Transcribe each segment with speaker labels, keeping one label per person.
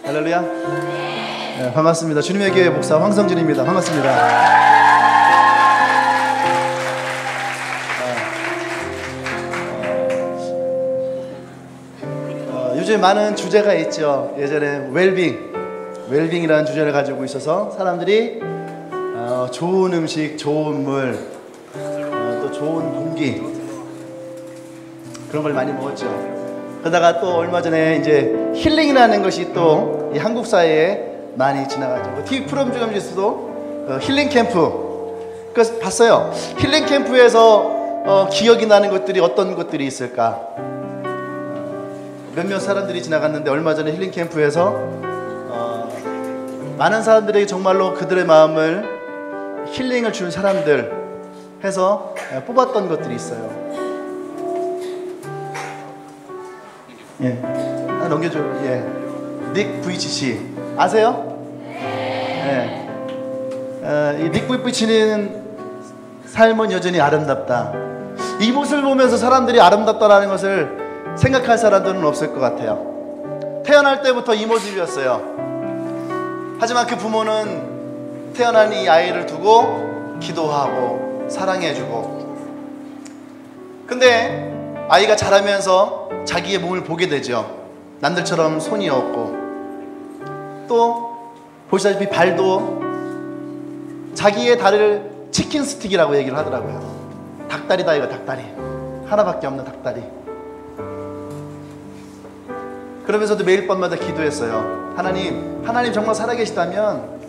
Speaker 1: 할렐루야. 네, 반갑습니다. 주님의 교회 목사 황성진입니다. 반갑습니다. 요즘 많은 주제가 있죠. 예전에 웰빙이라는 주제를 가지고 있어서 사람들이 좋은 음식, 좋은 물, 또 좋은 공기 그런 걸 많이 먹었죠. 그러다가 또 얼마 전에 이제 힐링이라는 것이 또 이 한국 사회에 많이 지나가죠. TV 프로그램 중에서도 힐링 캠프, 그래서 봤어요. 힐링 캠프에서 기억이 나는 것들이 어떤 것들이 있을까? 몇몇 사람들이 지나갔는데 얼마 전에 힐링 캠프에서 많은 사람들에게 정말로 그들의 마음을 힐링을 준 사람들 해서 뽑았던 것들이 있어요. 예, 하나 넘겨줘요. 예, 닉 부이치치 아세요? 네. 이 닉 부이치치는 삶은 여전히 아름답다. 이 모습을 보면서 사람들이 아름답다라는 것을 생각할 사람들은 없을 것 같아요. 태어날 때부터 이 모습이었어요. 하지만 그 부모는 태어난 이 아이를 두고 기도하고 사랑해주고, 근데 아이가 자라면서 자기의 몸을 보게 되죠. 남들처럼 손이 없고, 또 보시다시피 발도 자기의 다리를 치킨 스틱이라고 얘기를 하더라고요. 닭다리다, 이거 닭다리, 하나밖에 없는 닭다리. 그러면서도 매일 밤마다 기도했어요. 하나님 정말 살아계시다면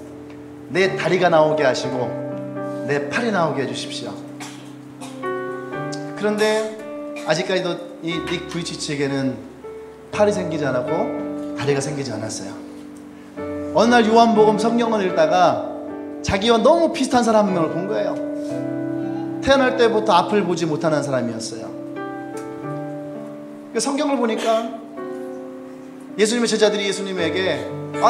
Speaker 1: 내 다리가 나오게 하시고 내 팔이 나오게 해주십시오. 그런데 아직까지도 이 닉 부이치치에게는 팔이 생기지 않았고 다리가 생기지 않았어요. 어느 날 요한복음 성경을 읽다가 자기와 너무 비슷한 사람 한 명을 본 거예요. 태어날 때부터 앞을 보지 못하는 사람이었어요. 성경을 보니까 예수님의 제자들이 예수님에게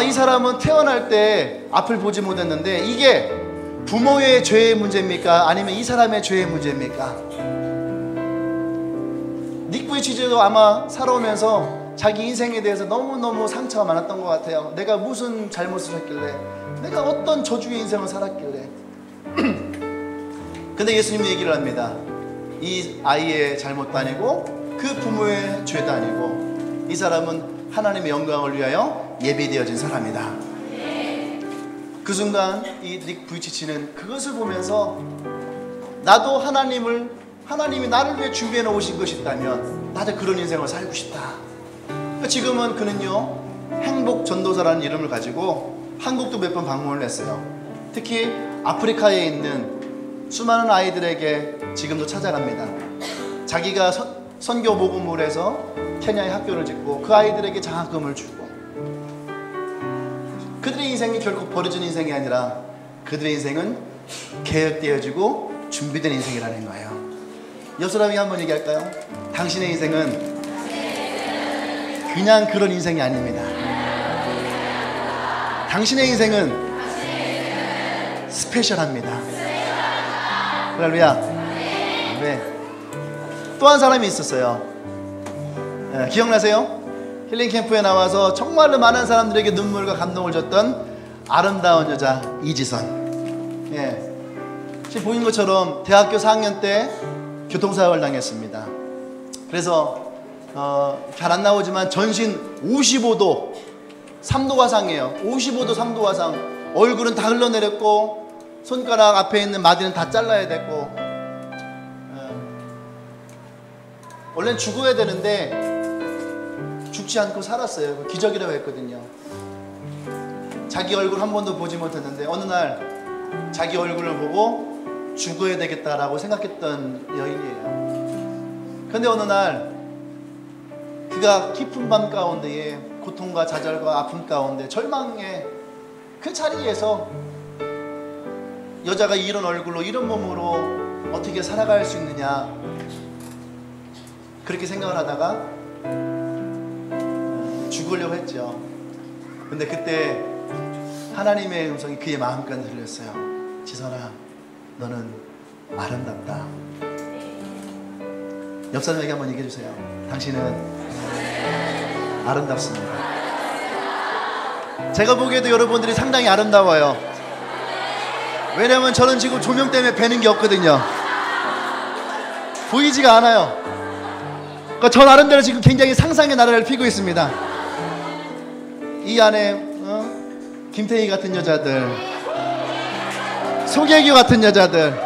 Speaker 1: 이 사람은 태어날 때 앞을 보지 못했는데 이게 부모의 죄의 문제입니까? 아니면 이 사람의 죄의 문제입니까? 닉 부이치치도 아마 살아오면서 자기 인생에 대해서 너무너무 상처가 많았던 것 같아요. 내가 무슨 잘못을 했길래, 내가 어떤 저주의 인생을 살았길래. 근데 예수님이 얘기를 합니다. 이 아이의 잘못도 아니고 그 부모의 죄도 아니고 이 사람은 하나님의 영광을 위하여 예비되어진 사람이다. 그 순간 이 닉 부이치치는 그것을 보면서 나도 하나님이 나를 위해 준비해 놓으신 것이 있다면 나도 그런 인생을 살고 싶다. 지금은 그는요, 행복 전도사라는 이름을 가지고 한국도 몇 번 방문을 했어요. 특히 아프리카에 있는 수많은 아이들에게 지금도 찾아갑니다. 자기가 선교 모금을 해서 케냐에 학교를 짓고 그 아이들에게 장학금을 주고, 그들의 인생이 결코 버려진 인생이 아니라 그들의 인생은 계획되어지고 준비된 인생이라는 거예요. 옆 사람이 한번 얘기할까요? 당신의 인생은 그냥 그런 인생이 아닙니다. 당신의 인생은 스페셜합니다. 할렐루야. 네. 또 한 사람이 있었어요. 네, 기억나세요? 힐링 캠프에 나와서 정말로 많은 사람들에게 눈물과 감동을 줬던 아름다운 여자 이지선. 예. 지금 보인 것처럼 대학교 4학년 때 교통사고를 당했습니다. 그래서 잘 안 나오지만 전신 55도 3도 화상이에요. 55도 3도 화상. 얼굴은 다 흘러내렸고 손가락 앞에 있는 마디는 다 잘라야 됐고, 원래는 죽어야 되는데 죽지 않고 살았어요. 기적이라고 했거든요. 자기 얼굴 한 번도 보지 못했는데 어느 날 자기 얼굴을 보고 죽어야 되겠다라고 생각했던 여인이에요. 그런데 어느 날 그가 깊은 밤 가운데에 고통과 좌절과 아픔 가운데 절망의 그 자리에서 여자가 이런 얼굴로 이런 몸으로 어떻게 살아갈 수 있느냐, 그렇게 생각을 하다가 죽으려고 했죠. 근데 그때 하나님의 음성이 그의 마음까지 들렸어요. 지선아, 너는 아름답다. 옆 사람에게 한번 얘기해 주세요. 당신은 아름답습니다. 제가 보기에도 여러분들이 상당히 아름다워요. 왜냐면 저는 지금 조명 때문에 뵈는 게 없거든요. 보이지가 않아요. 그러니까 저 나름대로 지금 굉장히 상상의 나라를 피고 있습니다. 이 안에 김태희 같은 여자들, 송혜교 같은 여자들,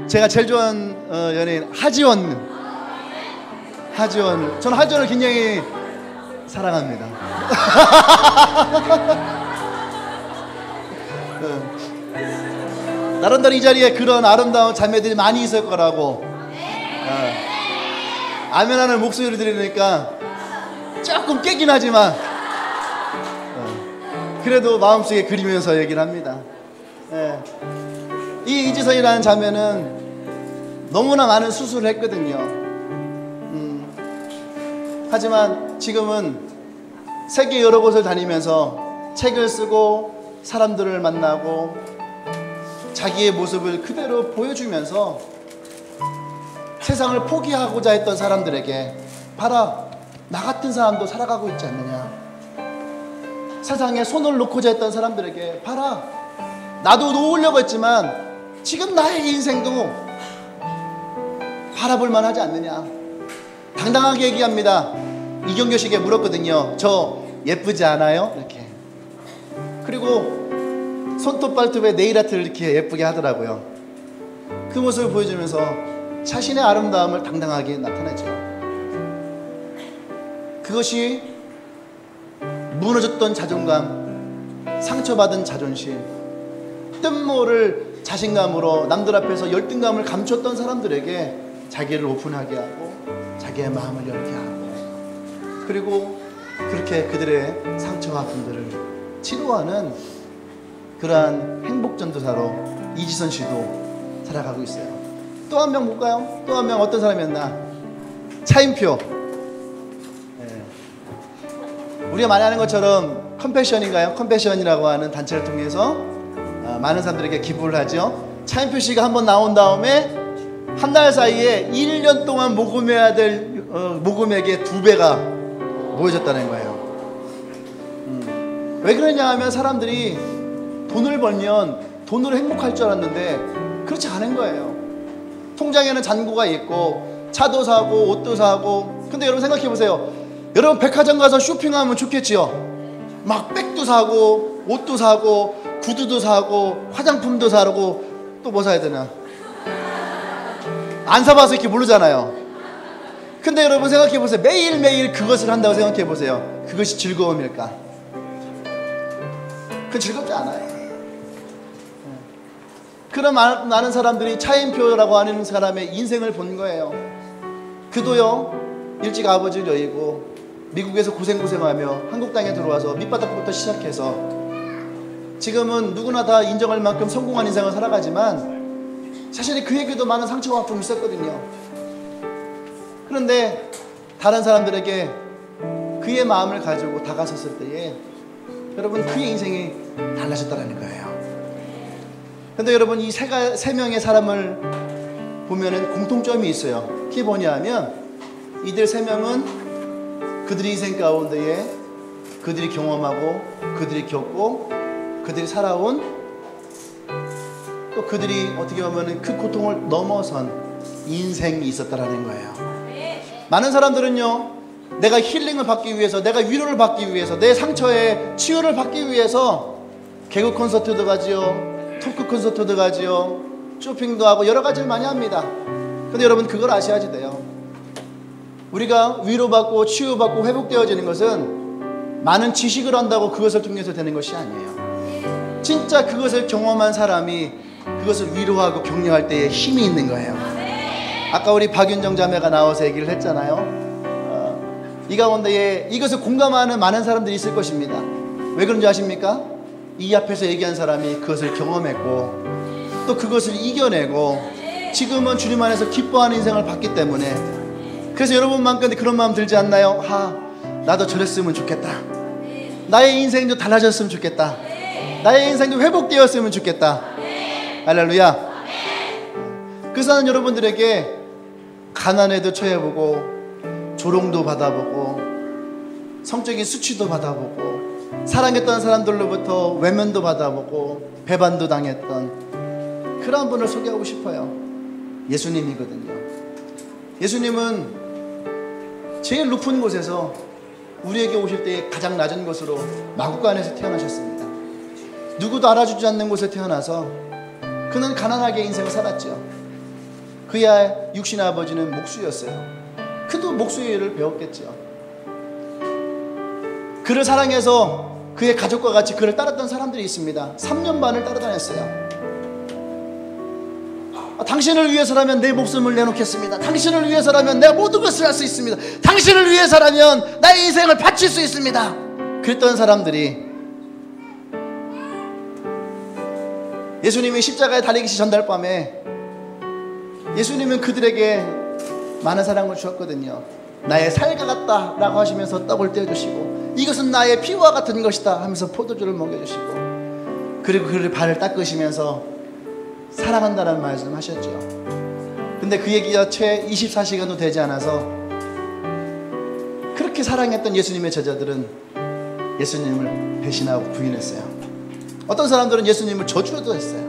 Speaker 1: 제가 제일 좋아하는 연예인 하지원. 저는 하지원을 굉장히 사랑합니다. 나름대로 이 자리에 그런 아름다운 자매들이 많이 있을 거라고 아멘하는 목소리를 들으니까 조금 깨긴 하지만 그래도 마음속에 그리면서 얘기를 합니다. 이 이지선이라는 자매는 너무나 많은 수술을 했거든요. 하지만 지금은 세계 여러 곳을 다니면서 책을 쓰고 사람들을 만나고 자기의 모습을 그대로 보여주면서 세상을 포기하고자 했던 사람들에게 봐라, 나 같은 사람도 살아가고 있지 않느냐. 세상에 손을 놓고자 했던 사람들에게 봐라, 나도 놓으려고 했지만 지금 나의 인생도 바라볼만 하지 않느냐. 당당하게 얘기합니다. 이경규 씨에게 물었거든요. 저 예쁘지 않아요? 이렇게. 그리고 손톱 발톱에 네일 아트를 이렇게 예쁘게 하더라고요. 그 모습을 보여주면서 자신의 아름다움을 당당하게 나타내죠. 그것이 무너졌던 자존감, 상처받은 자존심, 뜬모를 자신감으로 남들 앞에서 열등감을 감췄던 사람들에게 자기를 오픈하게 하고 자기의 마음을 열게 하고, 그리고 그렇게 그들의 상처와 아픔들을 치료하는 그러한 행복전도사로 이지선 씨도 살아가고 있어요. 또 한 명 볼까요? 또 한 명 어떤 사람이었나? 차인표. 우리가 많이 아는 것처럼 컴패션인가요? 컴패션이라고 하는 단체를 통해서 많은 사람들에게 기부를 하죠. 차인표 씨가 한번 나온 다음에 한 달 사이에 1년 동안 모금해야 될 모금액의 2배가 모여졌다는 거예요. 왜 그러냐 하면 사람들이 돈을 벌면 돈으로 행복할 줄 알았는데 그렇지 않은 거예요. 통장에는 잔고가 있고 차도 사고 옷도 사고. 근데 여러분 생각해 보세요. 여러분 백화점 가서 쇼핑하면 좋겠지요. 막 백도 사고 옷도 사고 구두도 사고 화장품도 사고 또 뭐 사야 되나? 안 사봐서 이렇게 모르잖아요. 근데 여러분 생각해 보세요. 매일매일 그것을 한다고 생각해 보세요. 그것이 즐거움일까? 그건 즐겁지 않아요. 그런 많은 사람들이 차인표라고 하는 사람의 인생을 본 거예요. 그도요, 일찍 아버지를 여의고 미국에서 고생하며 한국 땅에 들어와서 밑바닥부터 시작해서 지금은 누구나 다 인정할 만큼 성공한 인생을 살아가지만 사실 그에게도 많은 상처와 아픔이 있었거든요. 그런데 다른 사람들에게 그의 마음을 가지고 다가섰을 때에 여러분 그의 인생이 달라졌다는 거예요. 그런데 여러분 이 세 명의 사람을 보면은 공통점이 있어요. 그게 뭐냐 하면 이들 세 명은 그들의 인생 가운데에 그들이 경험하고 그들이 겪고 그들이 살아온, 또 그들이 어떻게 보면 그 고통을 넘어선 인생이 있었다라는 거예요. 많은 사람들은요, 내가 힐링을 받기 위해서, 내가 위로를 받기 위해서, 내 상처에 치유를 받기 위해서 개그 콘서트도 가지요, 토크 콘서트도 가지요, 쇼핑도 하고 여러 가지를 많이 합니다. 근데 여러분 그걸 아셔야지 돼요. 우리가 위로받고 치유받고 회복되어지는 것은 많은 지식을 한다고 그것을 통해서 되는 것이 아니에요. 진짜 그것을 경험한 사람이 그것을 위로하고 격려할 때에 힘이 있는 거예요. 아까 우리 박윤정 자매가 나와서 얘기를 했잖아요. 이 가운데에 이것을 공감하는 많은 사람들이 있을 것입니다. 왜 그런지 아십니까? 이 앞에서 얘기한 사람이 그것을 경험했고 또 그것을 이겨내고 지금은 주님 안에서 기뻐하는 인생을 봤기 때문에. 그래서 여러분만큼 그런 마음 들지 않나요? 나도 저랬으면 좋겠다. 나의 인생도 달라졌으면 좋겠다. 나의 인생도 회복되었으면 좋겠다. 할렐루야. 그래서 나는 여러분들에게 가난에도 처해보고 조롱도 받아보고 성적인 수치도 받아보고 사랑했던 사람들로부터 외면도 받아보고 배반도 당했던 그러한 분을 소개하고 싶어요. 예수님이거든요. 예수님은 제일 높은 곳에서 우리에게 오실 때 가장 낮은 곳으로 마구간에서 태어나셨습니다. 누구도 알아주지 않는 곳에 태어나서 그는 가난하게 인생을 살았죠. 그의 육신 아버지는 목수였어요. 그도 목수의 일을 배웠겠죠. 그를 사랑해서 그의 가족과 같이 그를 따랐던 사람들이 있습니다. 3년 반을 따라다녔어요. 당신을 위해서라면 내 목숨을 내놓겠습니다. 당신을 위해서라면 내 모든 것을 할 수 있습니다. 당신을 위해서라면 나의 인생을 바칠 수 있습니다. 그랬던 사람들이 예수님이 십자가에 달리기시 전날 밤에 예수님은 그들에게 많은 사랑을 주었거든요. 나의 살과 같다 라고 하시면서 떡을 떼어주시고 이것은 나의 피와 같은 것이다 하면서 포도주를 먹여주시고 그리고 그를 발을 닦으시면서 사랑한다는 말씀 하셨죠. 근데 그 얘기가 채 24시간도 되지 않아서 그렇게 사랑했던 예수님의 제자들은 예수님을 배신하고 부인했어요. 어떤 사람들은 예수님을 저주도 했어요.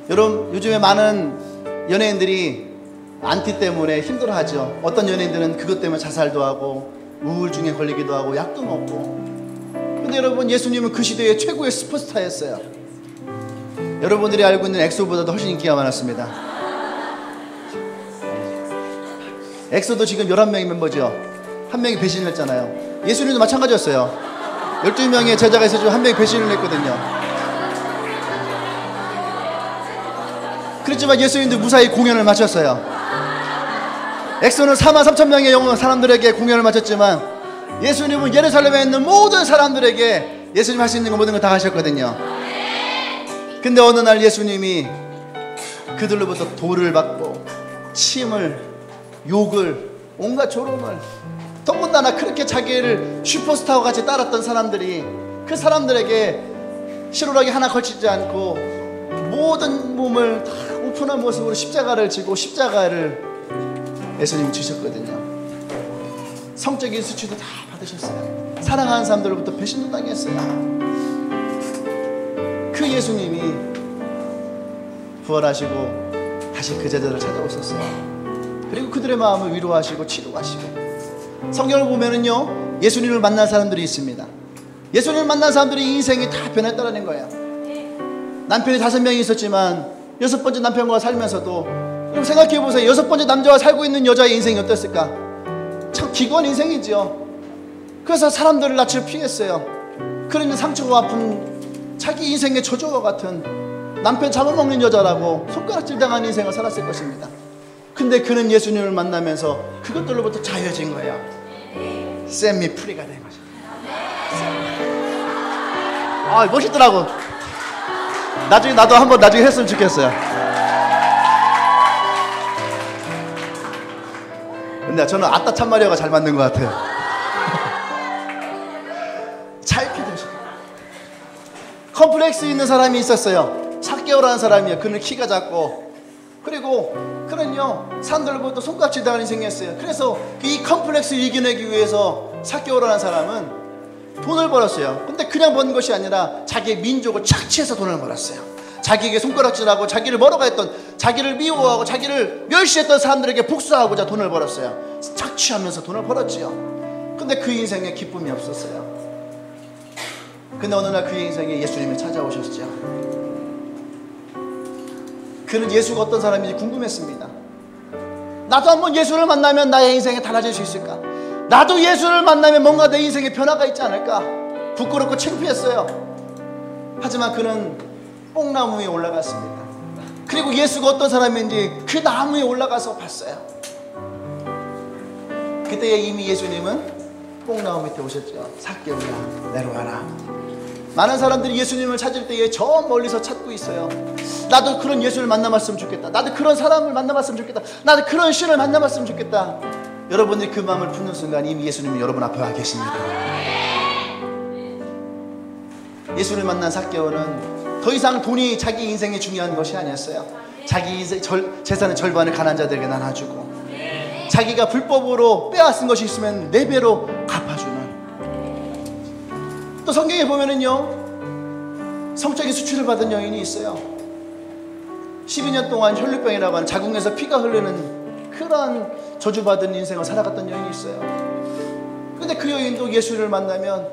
Speaker 1: 여러분, 요즘에 많은 연예인들이 안티 때문에 힘들어하죠. 어떤 연예인들은 그것 때문에 자살도 하고 우울증에 걸리기도 하고 약도 먹고. 근데 여러분, 예수님은 그 시대의 최고의 슈퍼스타였어요. 여러분들이 알고 있는 엑소보다도 훨씬 인기가 많았습니다. 엑소도 지금 11명의 멤버죠. 한 명이 배신을 했잖아요. 예수님도 마찬가지였어요. 12명의 제자가 있어서 한 명이 배신을 했거든요. 그렇지만 예수님도 무사히 공연을 마쳤어요. 엑소는 43,000명의 영혼 사람들에게 공연을 마쳤지만 예수님은 예루살렘에 있는 모든 사람들에게 예수님 할 수 있는 거 모든 거 다 하셨거든요. 근데 어느 날 예수님이 그들로부터 돌을 받고 침을, 욕을, 온갖 조롱을, 더군다나 그렇게 자기를 슈퍼스타와 같이 따랐던 사람들이 그 사람들에게 시루라기 하나 걸치지 않고 모든 몸을 다 오픈한 모습으로 십자가를 지고 십자가를 예수님이 주셨거든요. 성적인 수치도 다 받으셨어요. 사랑하는 사람들로부터 배신도 당했어요. 그 예수님이 부활하시고 다시 그 제자들을 찾아오셨어요. 그리고 그들의 마음을 위로하시고 치료하시고. 성경을 보면은요, 예수님을 만난 사람들이 있습니다. 예수님을 만난 사람들이 인생이 다 변했다는 거예요. 남편이 5명이 있었지만 6번째 남편과 살면서도, 여러분 생각해보세요. 6번째 남자와 살고 있는 여자의 인생이 어땠을까? 참 기구한 인생이죠. 그래서 사람들을 낯을 피했어요. 그러니 상처와 아픈 자기 인생의 저주와 같은 남편 잡아먹는 여자라고 손가락질 당한 인생을 살았을 것입니다. 근데 그는 예수님을 만나면서 그것들로부터 자유해진 거예요. 쌤이 프리가 된 거죠. 아, 멋있더라고. 나중에 나도 한번 나중에 했으면 좋겠어요. 근데 저는 아따 참마리아가 잘 맞는 것 같아요. 잘 피드셔. 컴플렉스 있는 사람이 있었어요. 삭개오라는 사람이에요. 그는 키가 작고, 그리고 그는요 사람들로부터 손가락질 당하는 인생이었어요. 그래서 이 컴플렉스를 이겨내기 위해서 삭개오라는 사람은 돈을 벌었어요. 근데 그냥 번 것이 아니라 자기의 민족을 착취해서 돈을 벌었어요. 자기에게 손가락질하고 자기를 뭐라고 했던, 자기를 미워하고 자기를 멸시했던 사람들에게 복수하고자 돈을 벌었어요. 착취하면서 돈을 벌었지요. 근데 그 인생에 기쁨이 없었어요. 근데 어느 날 그의 인생에 예수님이 찾아오셨죠. 그는 예수가 어떤 사람인지 궁금했습니다. 나도 한번 예수를 만나면 나의 인생이 달라질 수 있을까? 나도 예수를 만나면 뭔가 내 인생에 변화가 있지 않을까? 부끄럽고 창피했어요. 하지만 그는 뽕나무 위에 올라갔습니다. 그리고 예수가 어떤 사람인지 그 나무 위에 올라가서 봤어요. 그때 이미 예수님은 뽕나무 밑에 오셨죠. 삭개오야, 내려와라. 많은 사람들이 예수님을 찾을 때에 저 멀리서 찾고 있어요. 나도 그런 예수를 만나봤으면 좋겠다. 나도 그런 사람을 만나봤으면 좋겠다. 나도 그런 신을 만나봤으면 좋겠다. 여러분들이 그 마음을 품는 순간 이미 예수님이 여러분 앞에 와 계십니다. 예수를 만난 삭개오는 더 이상 돈이 자기 인생에 중요한 것이 아니었어요. 자기 인생 재산의 절반을 가난한 자들에게 나눠주고 자기가 불법으로 빼앗은 것이 있으면 4배로 갚아주는. 또 성경에 보면은요, 성적인 수치를 받은 여인이 있어요. 12년 동안 혈루병이라고 하는 자궁에서 피가 흐르는 그러한 저주받은 인생을 살아갔던 여인이 있어요. 근데 그 여인도 예수를 만나면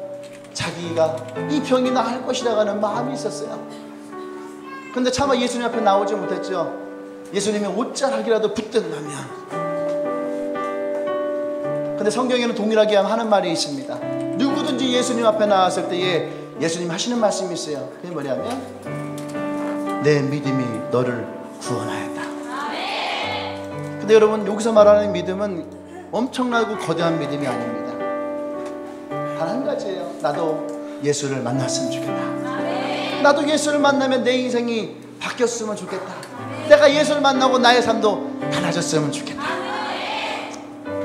Speaker 1: 자기가 이 병이 나을 것이라고 하는 마음이 있었어요. 근데 차마 예수님 앞에 나오지 못했죠. 예수님이 옷자락이라도 붙든다면. 근데 성경에는 동일하게 하는 말이 있습니다. 누구든지 예수님 앞에 나왔을 때에 예수님 하시는 말씀이 있어요. 그게 뭐냐면 내 믿음이 너를 구원하였다. 근데 여러분, 여기서 말하는 믿음은 엄청나고 거대한 믿음이 아닙니다. 단 한 가지예요. 나도 예수를 만났으면 좋겠다. 나도 예수를 만나면 내 인생이 바뀌었으면 좋겠다. 내가 예수를 만나고 나의 삶도 달라졌으면 좋겠다.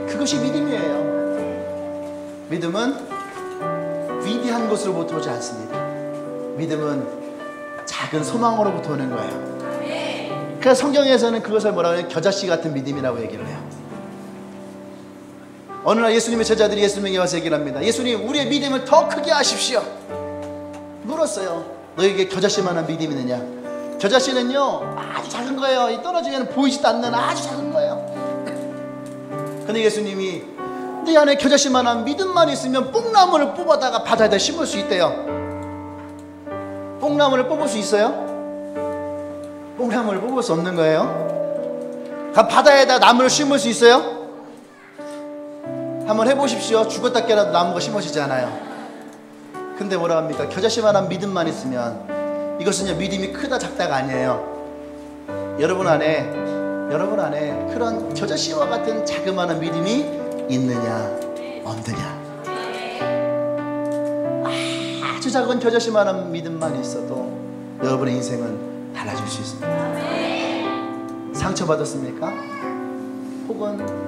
Speaker 1: 그것이 믿음이에요. 믿음은 위대한 것으로부터 오지 않습니다. 믿음은 작은 소망으로부터 오는 거예요. 그래서 성경에서는 그것을 뭐라고 해요? 겨자씨 같은 믿음이라고 얘기를 해요. 어느 날 예수님의 제자들이 예수님에게 와서 얘기를 합니다. 예수님, 우리의 믿음을 더 크게 하십시오. 물었어요. 너에게 겨자씨만한 믿음이 있느냐? 겨자씨는요, 아주 작은 거예요. 이 떨어지면 보이지도 않는 아주 작은 거예요. 근데 예수님이 네 안에 겨자씨만한 믿음만 있으면 뽕나무를 뽑아다가 바다에다 심을 수 있대요. 뽕나무를 뽑을 수 있어요? 뽕나무를 뽑을 수 없는 거예요. 바다에다 나무를 심을 수 있어요? 한번 해보십시오. 죽었다 깨라도 나무가 심어지잖아요. 근데 뭐라 합니까? 겨자씨만한 믿음만 있으면, 이것은 믿음이 크다 작다가 아니에요. 여러분 안에 그런 겨자씨와 같은 자그마한 믿음이 있느냐 없느냐. 아주 작은 겨자씨만한 믿음만 있어도 여러분의 인생은 달라질 수 있습니다. 상처받았습니까? 혹은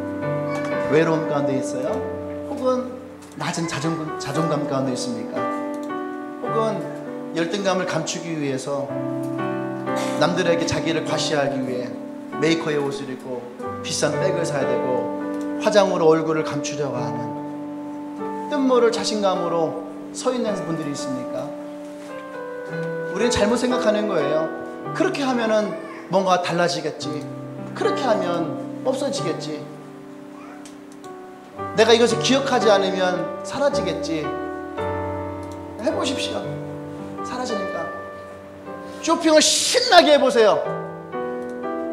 Speaker 1: 외로움 가운데 있어요? 혹은 낮은 자존감 가운데 있습니까? 혹은 열등감을 감추기 위해서 남들에게 자기를 과시하기 위해 메이커의 옷을 입고 비싼 백을 사야 되고 화장으로 얼굴을 감추려고 하는 뜻모를 자신감으로 서 있는 분들이 있습니까? 우리는 잘못 생각하는 거예요. 그렇게 하면은 뭔가 달라지겠지. 그렇게 하면 없어지겠지. 내가 이것을 기억하지 않으면 사라지겠지. 해보십시오. 사라지니까. 쇼핑을 신나게 해보세요.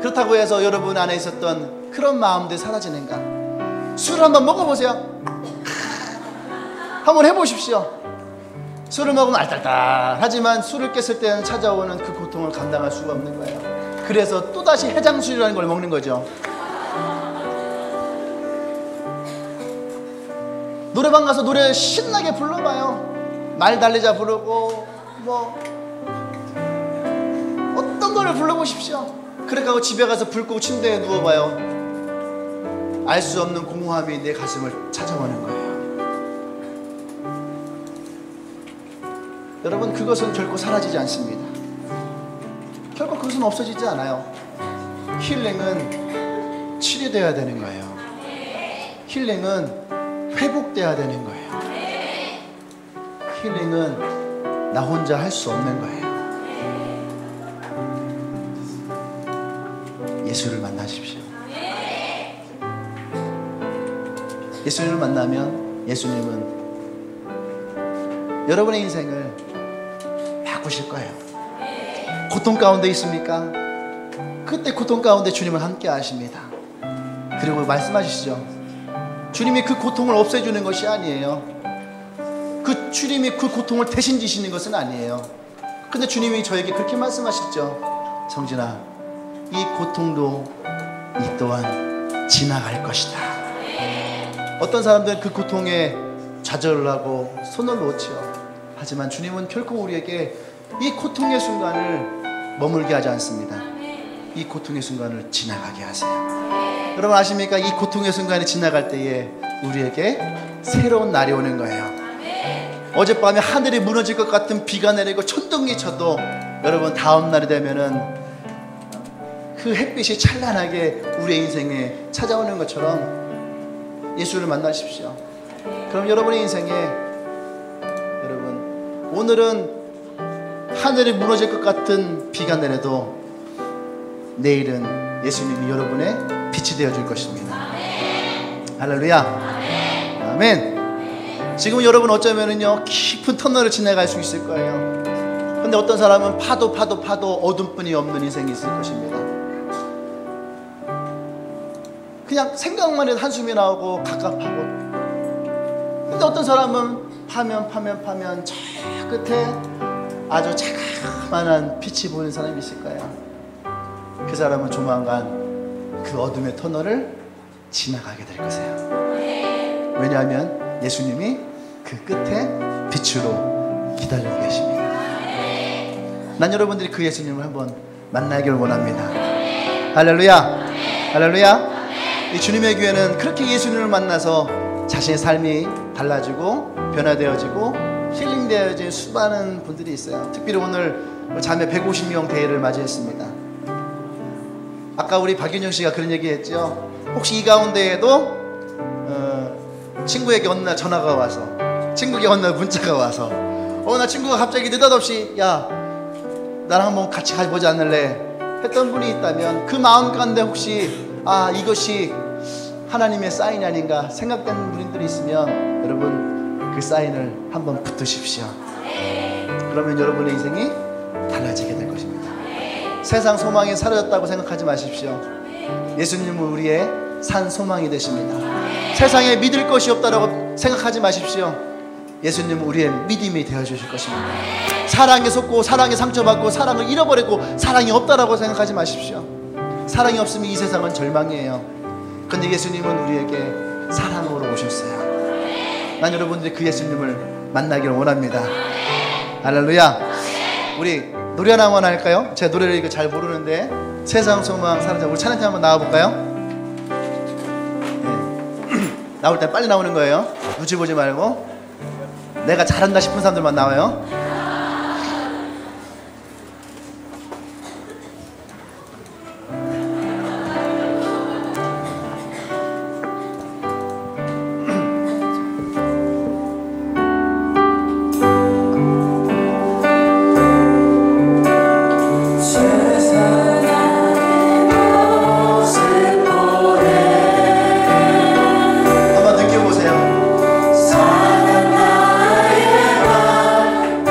Speaker 1: 그렇다고 해서 여러분 안에 있었던 그런 마음들이 사라지는가? 술을 한번 먹어보세요. 한번 해보십시오. 술을 먹으면 알딸딸 하지만 술을 깼을 때는 찾아오는 그 고통을 감당할 수가 없는 거예요. 그래서 또다시 해장술이라는 걸 먹는 거죠. 노래방 가서 노래 신나게 불러봐요. 말 달리자 부르고 뭐 어떤 노래 불러보십시오. 그렇게 하고 집에 가서 불 끄고 침대에 누워봐요. 알 수 없는 공허함이 내 가슴을 찾아오는 거예요. 여러분, 그것은 결코 사라지지 않습니다. 결코 그것은 없어지지 않아요. 힐링은 치료되어야 되는 거예요. 힐링은 회복돼야 되는 거예요. 힐링은 나 혼자 할 수 없는 거예요. 예수를 만나십시오. 예수님을 만나면 예수님은 여러분의 인생을 바꾸실 거예요. 고통 가운데 있습니까? 그때 고통 가운데 주님은 함께 하십니다. 그리고 말씀하시죠. 주님이 그 고통을 없애주는 것이 아니에요. 주님이 그 고통을 대신 지시는 것은 아니에요. 근데 주님이 저에게 그렇게 말씀하셨죠. 성진아, 이 고통도 이 또한 지나갈 것이다. 어떤 사람들은 그 고통에 좌절을 하고 손을 놓지요. 하지만 주님은 결코 우리에게 이 고통의 순간을 머물게 하지 않습니다. 이 고통의 순간을 지나가게 하세요. 여러분 아십니까? 이 고통의 순간이 지나갈 때에 우리에게 새로운 날이 오는 거예요. 어젯밤에 하늘이 무너질 것 같은 비가 내리고 천둥이 쳐도 여러분 다음 날이 되면은 그 그 햇빛이 찬란하게 우리의 인생에 찾아오는 것처럼 예수를 만나십시오. 그럼 여러분의 인생에, 여러분, 오늘은 하늘이 무너질 것 같은 비가 내려도 내일은 예수님이 여러분의 빛이 되어줄 것입니다. 할렐루야. 아멘. 지금 여러분 어쩌면은요 깊은 터널을 지나갈 수 있을 거예요. 근데 어떤 사람은 파도 어둠뿐이 없는 인생이 있을 것입니다. 그냥 생각만 해도 한숨이 나오고 갑갑하고. 근데 어떤 사람은 파면 저 끝에 아주 자그마한 빛이 보이는 사람이 있을 거예요. 그 사람은 조만간 그 어둠의 터널을 지나가게 될 것이에요. 왜냐하면 예수님이 그 끝에 빛으로 기다리고 계십니다. 난 여러분들이 그 예수님을 한번 만나기를 원합니다. 할렐루야. 할렐루야. 이 주님의 교회는 그렇게 예수님을 만나서 자신의 삶이 달라지고 변화되어지고 힐링되어진 수많은 분들이 있어요. 특별히 오늘 자매 150명 대회를 맞이했습니다. 아까 우리 박윤영 씨가 그런 얘기 했죠. 혹시 이 가운데에도 친구에게 어느 날 전화가 와서, 친구에게 어느 날 문자가 와서, 어느 날 친구가 갑자기 느닷없이 야 나랑 한번 같이 가보지 않을래 했던 분이 있다면 그 마음 가운데 혹시 이것이 하나님의 사인이 아닌가 생각되는 분들이 있으면 여러분 그 사인을 한번 붙으십시오. 그러면 여러분의 인생이 달라지게 될 것입니다. 세상 소망이 사라졌다고 생각하지 마십시오. 예수님은 우리의 산 소망이 되십니다. 세상에 믿을 것이 없다고 생각하지 마십시오. 예수님은 우리의 믿음이 되어주실 것입니다. 사랑에 속고 사랑에 상처받고 사랑을 잃어버리고 사랑이 없다라고 생각하지 마십시오. 사랑이 없으면 이 세상은 절망이에요. 근데 예수님은 우리에게 사랑으로 오셨어요. 난 여러분들이 그 예수님을 만나기를 원합니다. 할렐루야. 우리 노래 하나만 할까요? 제가 노래를 이거 잘 모르는데 세상 소망 사라져. 우리 찬양팀 한번 나와볼까요? 나올 때 빨리 나오는 거예요. 눈치 보지 말고. 내가 잘한다 싶은 사람들만 나와요.
Speaker 2: 사랑 나의 맘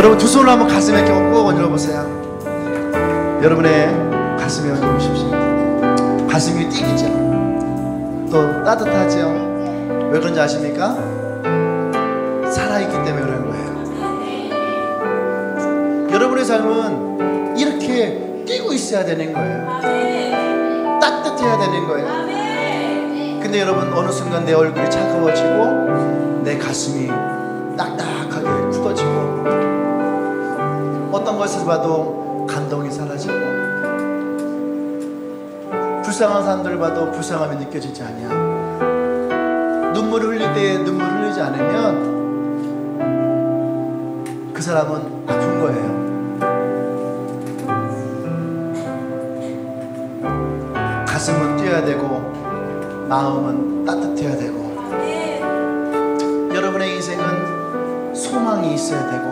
Speaker 1: 여러분 두 손을 한번 가슴에 이렇게 꼭 얹어 보세요. 여러분의 가슴에 얹어 보십시오. 가슴이 뛰기죠. 또 따뜻하죠. 왜 그런지 아십니까? 살아있기 때문에 그런 거예요. 여러분의 삶은 이렇게 뛰고 있어야 되는 거예요. 따뜻해야 되는 거예요. 근데 여러분 어느 순간 내 얼굴이 차가워지고 내 가슴이 딱딱하게 굳어지고 어떤 것을 봐도 감동이 사라지고 불쌍한 사람들 봐도 불쌍함이 느껴지지 않냐. 눈물을 흘릴 때에 눈물을 흘리지 않으면 그 사람은 아픈 거예요. 가슴은 뛰어야 되고 마음은 따뜻해야 되고 여러분의 인생은 소망이 있어야 되고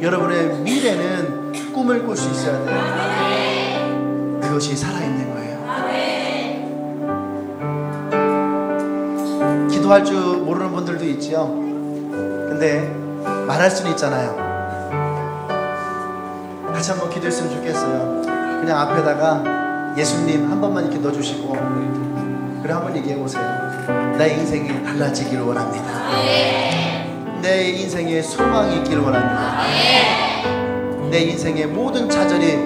Speaker 1: 여러분의 미래는 꿈을 꿀 수 있어야 돼요. 그것이 살아있는 거예요. 기도할 줄 모르는 분들도 있죠. 근데 말할 수는 있잖아요. 같이 한번 기도했으면 좋겠어요. 그냥 앞에다가 예수님 한 번만 이렇게 넣어주시고 그래 한번 얘기해보세요. 나의 인생이 달라지기를 원합니다. 내 인생에 소망이 있기를 원합니다. 내 인생의 모든 좌절이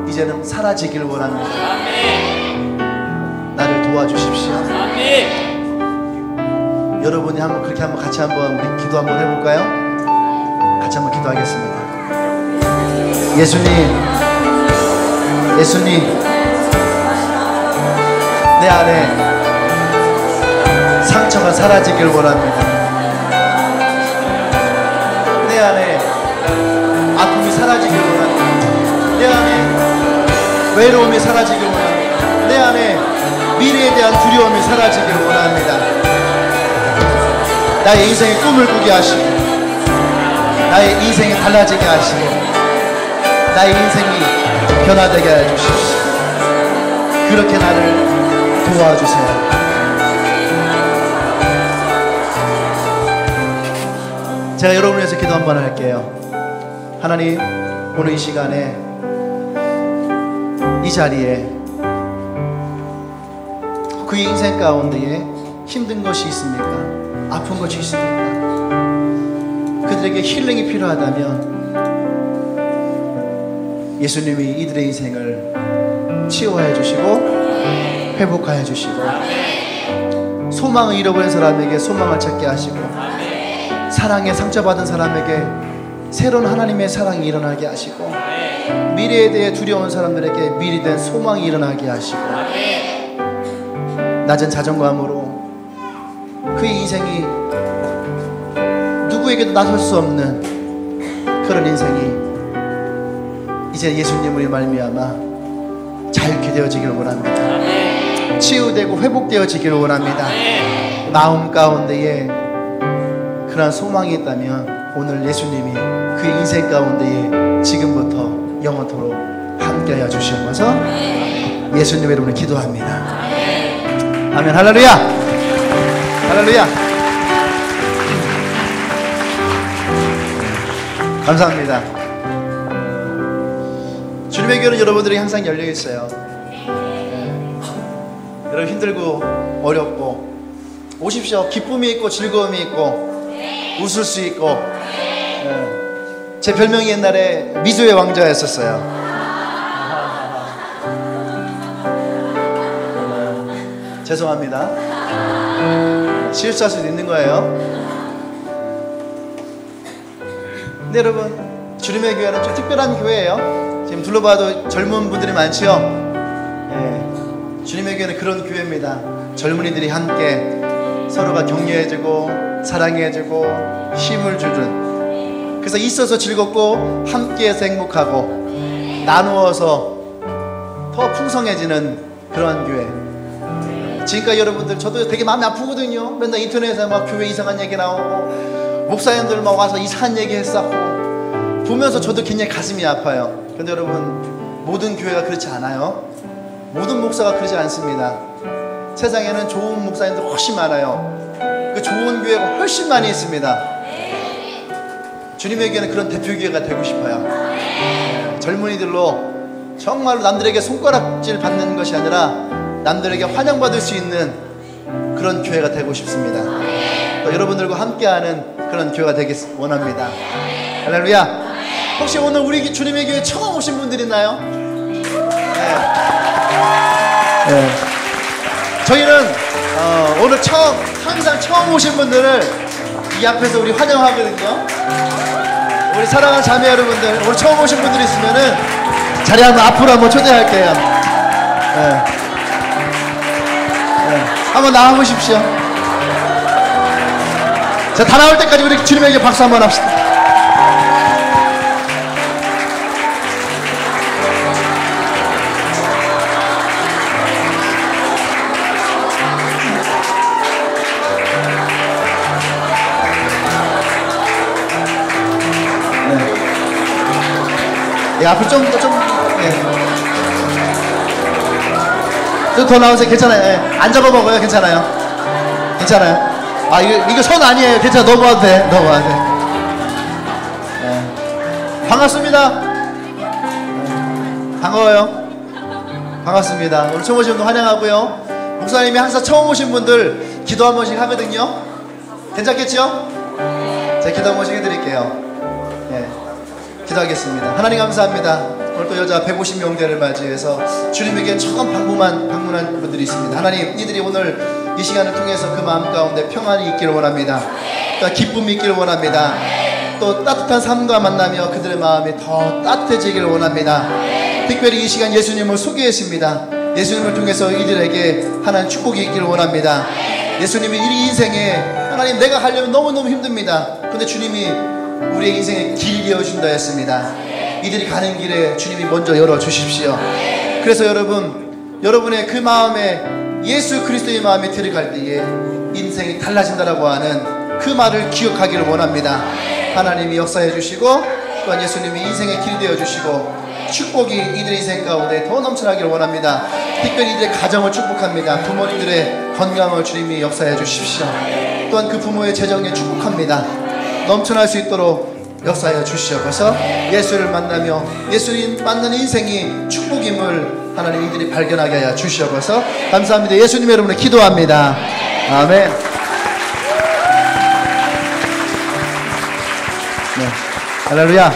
Speaker 1: 이제는 사라지기를 원합니다. 나를 도와주십시오. 여러분이 한번 그렇게 한번 같이 한번 우리 기도 한번 해볼까요? 같이 한번 기도하겠습니다. 예수님 내 안에 상처가 사라지길 원합니다. 내 안에 아픔이 사라지길 원합니다. 내 안에 외로움이 사라지길 원합니다. 내 안에 미래에 대한 두려움이 사라지길 원합니다. 나의 인생의 꿈을 꾸게 하시고 나의 인생이 달라지게 하시고 나의 인생이 변화되게 해주십시오. 그렇게 나를 도와주세요. 제가 여러분을 위해서 기도 한번 할게요. 하나님, 오늘 이 시간에 이 자리에 그 인생 가운데에 힘든 것이 있습니까? 아픈 것이 있습니까? 그들에게 힐링이 필요하다면 예수님이 이들의 인생을 치유하여 주시고 회복하여 주시고 소망을 잃어버린 사람에게 소망을 찾게 하시고 사랑에 상처받은 사람에게 새로운 하나님의 사랑이 일어나게 하시고 미래에 대해 두려운 사람들에게 미래에 대한 소망이 일어나게 하시고 낮은 자존감으로 그의 인생이 누구에게도 나설 수 없는 그런 인생이 이제 예수님으로 말미암아 자유케 되어지기를 원합니다. 치유되고 회복되어지기를 원합니다. 마음 가운데에 그러한 소망이 있다면 오늘 예수님이 그 인생 가운데에 지금부터 영원토록 함께하여 주시옵소서. 예수님 이름으로 기도합니다. 아멘. 할렐루야. 할렐루야. 감사합니다. 주님의 교회는 여러분들이 항상 열려 있어요. 여러분 힘들고 어렵고 오십시오. 기쁨이 있고 즐거움이 있고 웃을 수 있고. 제 별명이 옛날에 미소의 왕자였었어요. 죄송합니다. 실수할 수도 있는 거예요. 근데 여러분, 주님의 교회는 좀 특별한 교회예요. 지금 둘러봐도 젊은 분들이 많죠. 주님의 교회는 그런 교회입니다. 젊은이들이 함께 서로가 격려해주고 사랑해주고 힘을 주는, 그래서 있어서 즐겁고 함께해서 행복하고 나누어서 더 풍성해지는 그런 교회. 지금까지 여러분들 저도 되게 마음이 아프거든요. 맨날 인터넷에 막 교회 이상한 얘기 나오고 목사님들 막 와서 이상한 얘기 했었고 보면서 저도 굉장히 가슴이 아파요. 근데 여러분, 모든 교회가 그렇지 않아요. 모든 목사가 그러지 않습니다. 세상에는 좋은 목사님들 훨씬 많아요. 그 좋은 교회가 훨씬 많이 있습니다. 주님에게는 그런 대표교회가 되고 싶어요. 젊은이들로 정말로 남들에게 손가락질 받는 것이 아니라 남들에게 환영받을 수 있는 그런 교회가 되고 싶습니다. 또 여러분들과 함께하는 그런 교회가 되길 원합니다. 할렐루야. 혹시 오늘 우리 주님의 교회 처음 오신 분들 있나요? 네. 저희는 오늘 항상 처음 오신 분들을 이 앞에서 우리 환영하거든요. 우리 사랑하는 자매 여러분들, 오늘 처음 오신 분들이 있으면은 자리 한번 앞으로 한번 초대할게요. 한번 나와보십시오. 자, 다 나올 때까지 우리 주님에게 박수 한번 합시다. 예, 앞으로 좀 더 나오세요. 괜찮아요. 예. 안 잡아먹어요. 괜찮아요. 괜찮아요. 아, 이거 손 아니에요. 괜찮아. 넘어와도 돼. 넘어와도 돼. 예. 반갑습니다. 반가워요. 반갑습니다. 오늘 처음 오신 분들 환영하고요. 목사님이 항상 처음 오신 분들 기도 한 번씩 하거든요. 괜찮겠죠? 제가 기도 한 번씩 해드릴게요. 예. 기도하겠습니다. 하나님 감사합니다. 오늘 또 여자 150명대를 맞이해서 주님에게 처음 방문한 분들이 있습니다. 하나님, 이들이 오늘 이 시간을 통해서 그 마음 가운데 평안이 있기를 원합니다. 또 기쁨이 있기를 원합니다. 또 따뜻한 삶과 만나며 그들의 마음이 더 따뜻해지기를 원합니다. 특별히 이 시간 예수님을 소개했습니다. 예수님을 통해서 이들에게 하나님 축복이 있기를 원합니다. 예수님이 이 인생에 하나님 내가 가려면 너무너무 힘듭니다. 근데 주님이 우리의 인생의 길이 되어준다 했습니다. 이들이 가는 길에 주님이 먼저 열어주십시오. 그래서 여러분의 그 마음에 예수 그리스도의 마음에 들어갈 때에 인생이 달라진다라고 하는 그 말을 기억하기를 원합니다. 하나님이 역사해 주시고 또한 예수님이 인생의 길이 되어 주시고 축복이 이들의 인생 가운데 더 넘쳐나기를 원합니다. 특별히 이들의 가정을 축복합니다. 부모님들의 건강을 주님이 역사해 주십시오. 또한 그 부모의 재정에 축복합니다. 넘쳐날 수 있도록 역사해 주시옵소서. 예수를 만나며 예수님 만나는 인생이 축복임을 하나님 이들이 발견하게 하여 주시옵소서. 감사합니다. 예수님 여러분을 기도합니다. 아멘. 네. 할렐루야.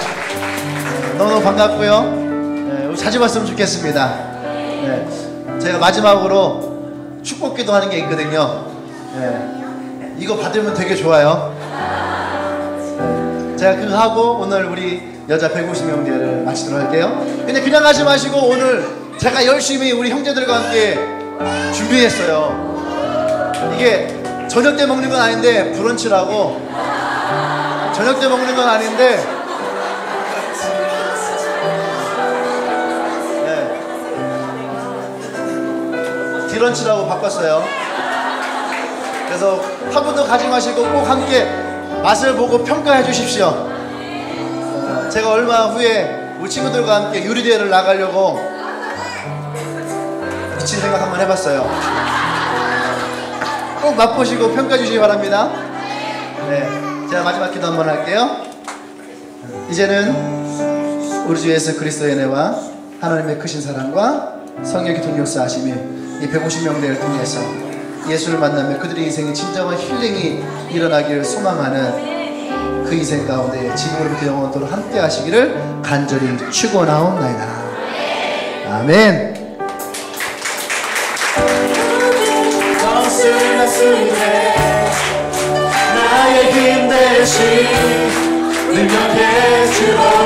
Speaker 1: 너무너무 반갑고요. 네, 우리 자주 봤으면 좋겠습니다. 네. 제가 마지막으로 축복 기도하는 게 있거든요. 네. 이거 받으면 되게 좋아요. 제가 그거 하고 오늘 우리 여자 150명대를 마치도록 할게요. 근데 그냥 하지 마시고 오늘 제가 열심히 우리 형제들과 함께 준비했어요. 이게 저녁 때 먹는 건 아닌데 브런치라고 저녁 때 먹는 건 아닌데 디런치라고 바꿨어요. 그래서 한 분도 가지 마시고 꼭 함께 맛을 보고 평가해 주십시오. 제가 얼마 후에 우리 친구들과 함께 요리대회를 나가려고 미친 생각 한번 해봤어요. 꼭 맛보시고 평가해 주시기 바랍니다. 네, 제가 마지막 기도 한번 할게요. 이제는 우리 주 예수 그리스도의 은혜와 하나님의 크신 사랑과 성령의 동역사하심이 이 150명대를 통해서 예수를 만나며 그들의 인생에 진정한 힐링이 일어나기를 소망하는 그 인생 가운데 지금으로부터 영원토록 함께 하시기를 간절히 축원하옵나이다. 아멘. 나의 힘 대신 능력해 주옵소서.